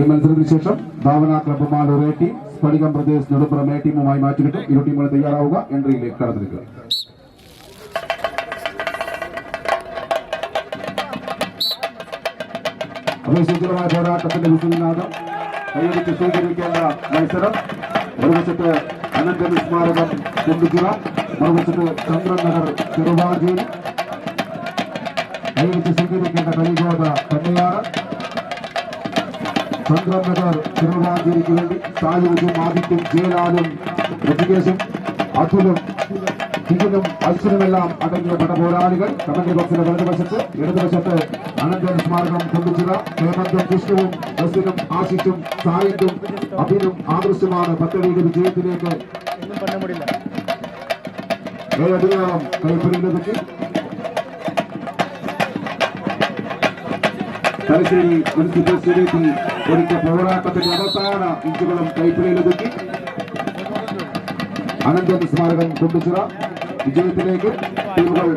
മത്സരത്തിന് ശേഷം Bhavana club Maloor A team, Sphatikam Pradesh Neduppuram A ടീമുമായി മാറ്റിക്കിട്ടും. ഇരു ടീമുകൾ തയ്യാറാവുക. എൻട്രിയിലേക്ക് കടന്നിരിക്കുക. അഭിശുദ്ധമായ പോരാട്ടത്തിന്റെ വിസുനാഥം കൈയടിച്ച് സ്വീകരിക്കേണ്ട മത്സരം. മറുവശത്ത് അനന്തൻ സ്മാരകം കുണ്ടുചിറ, മറുവശത്ത് ചന്ദ്രൻ നഗർ ചെറുവാഞ്ചേരി. കൈയടിച്ച് സ്വീകരിക്കേണ്ട കളിഗോത തന്നെയാണ്. ചന്ദ്രൻ നഗർ ചെറുവാഞ്ചേരിക്ക് വേണ്ടി സായൂജും ആദിത്യം ജയലാലും ഋഷികേശും അതുലും ഹിജനും അശ്വനുമെല്ലാം അടങ്ങിയ പടപോരാളികൾ. കമന്റ് ബോക്സിന്റെ വലതുവശത്ത് ഇടതുവശത്ത് അനന്തൻ സ്മാരകം കുണ്ടുചിറ, ഹേമന്തും വിഷ്ണുവും ബസിനും ആശിഷും സായന്തും അഭിനും ആദർശുമാണ് 10 ലീഗ് വിജയത്തിലേക്ക് ഏഴടിയോളം കൈപ്പിടിയിലൊതുക്കി. തലശ്ശേരി മുനിസിപ്പൽ സ്റ്റേഡിയത്തിൽ ഒരുക്കിയ പോരാട്ടത്തിന്റെ അവസാന ഇഞ്ചുകളും കൈപ്പിടിയിലൊതുക്കി. അനന്തൻ സ്മാരകം കുണ്ടുചിറ വിജയത്തിലേക്ക് ടീമുകൾ